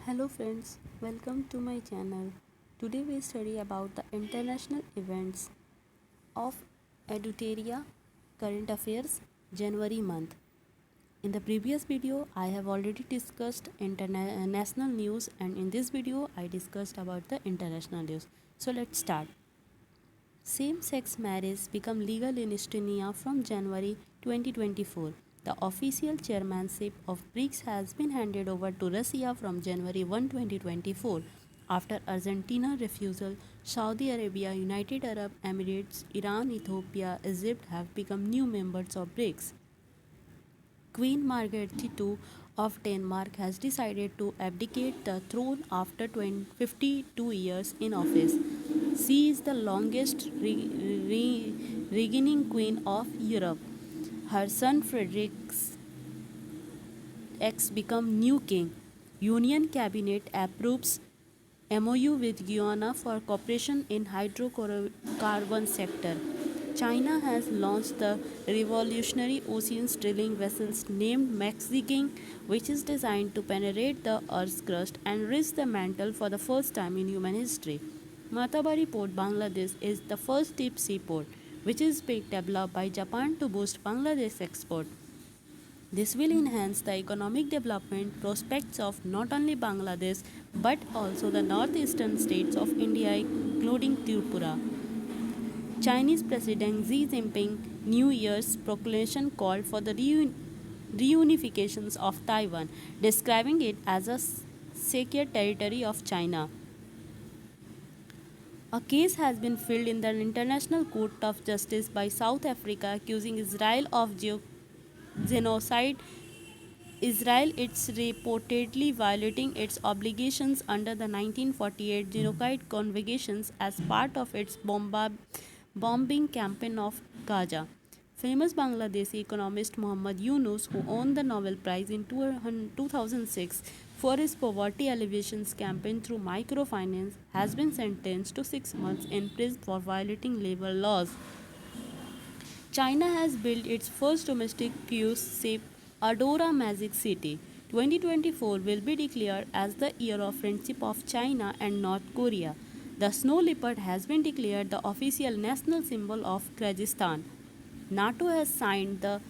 Hello friends, welcome to my channel. Today we study about the international events of Eduteria Current Affairs January month. In the previous video I have already discussed international news, and in this video I discussed about the international news. So let's start. Same-sex marriage become legal in Estonia from January 2024. The official chairmanship of BRICS has been handed over to Russia from January 1, 2024. After Argentina refusal, Saudi Arabia, United Arab Emirates, Iran, Ethiopia, Egypt have become new members of BRICS. Queen Margaret II of Denmark has decided to abdicate the throne after 52 years in office. She is the longest reigning queen of Europe. Her son Frederick X become new king. Union cabinet approves MOU with Guyana for cooperation in hydrocarbon sector. China has launched the revolutionary oceans drilling vessels named Mexiking, which is designed to penetrate the Earth's crust and reach the mantle for the first time in human history. Matabari Port, Bangladesh, is the first deep sea port, which is being developed by Japan to boost Bangladesh export. This will enhance the economic development prospects of not only Bangladesh but also the northeastern states of India, including Tripura. Chinese President Xi Jinping New Year's proclamation called for the reunification of Taiwan, describing it as a secure territory of China. A case has been filed in the International Court of Justice by South Africa accusing Israel of genocide. Israel is reportedly violating its obligations under the 1948 Genocide Conventions as part of its bombing campaign of Gaza. Famous Bangladeshi economist Muhammad Yunus, who won the Nobel Prize in 2006 for his poverty alleviation campaign through microfinance, has been sentenced to 6 months in prison for violating labor laws. China has built its first domestic cruise ship, Adora Magic City. 2024 will be declared as the year of friendship of China and North Korea. The snow leopard has been declared the official national symbol of Kyrgyzstan. NATO has signed the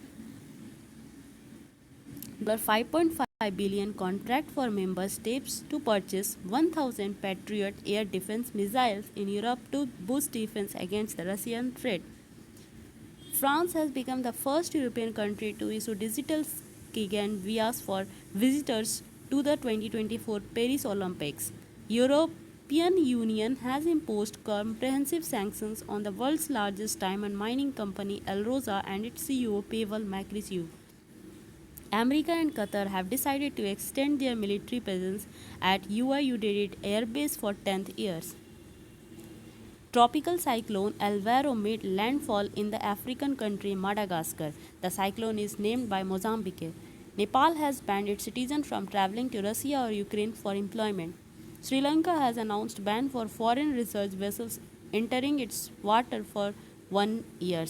$5.5 billion contract for member states to purchase 1,000 Patriot air defense missiles in Europe to boost defense against the Russian threat. France has become the first European country to issue digital Schengen visas for visitors to the 2024 Paris Olympics. European Union has imposed comprehensive sanctions on the world's largest diamond mining company Alrosa and its CEO Pavel Macrisiu. America and Qatar have decided to extend their military presence at Uaidid Air Base for 10th years. Tropical cyclone Alvaro made landfall in the African country Madagascar. The cyclone is named by Mozambique. Nepal has banned its citizens from traveling to Russia or Ukraine for employment. Sri Lanka has announced ban for foreign research vessels entering its water for 1 year.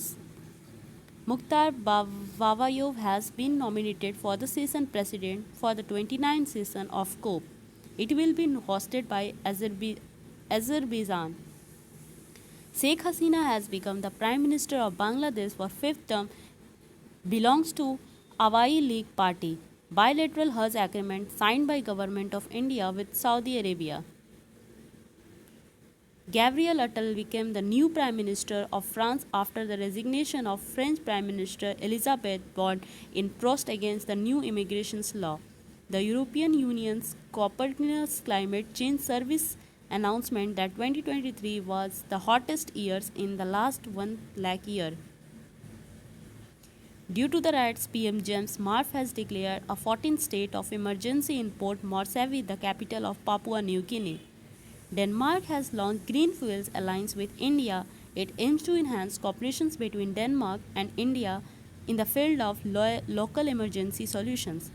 Mukhtar Vavayov has been nominated for the session president for the 29th session of COP. It will be hosted by Azerbaijan. Sheikh Hasina has become the Prime Minister of Bangladesh for fifth term, belongs to Awami League Party. Bilateral Hajj agreement signed by Government of India with Saudi Arabia. Gabriel Attal became the new Prime Minister of France after the resignation of French Prime Minister Elisabeth Borne in protest against the new immigration law. The European Union's Copernicus Climate Change Service announcement that 2023 was the hottest years in the last 1 lakh year. Due to the riots, PM James Marf has declared a 14th state of emergency in Port Moresby, the capital of Papua New Guinea. Denmark has launched Green Fuels Alliance with India. It aims to enhance cooperation between Denmark and India in the field of local emergency solutions.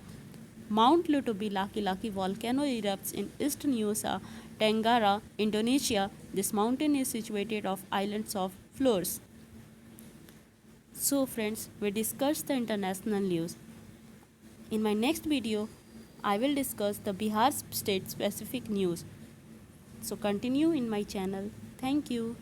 Mount Lutubi Laki volcano erupts in East Nusa Tenggara, Indonesia. This mountain is situated off islands of Flores. So friends, we discussed the international news. In my next video, I will discuss the Bihar state specific news. So continue in my channel. Thank you.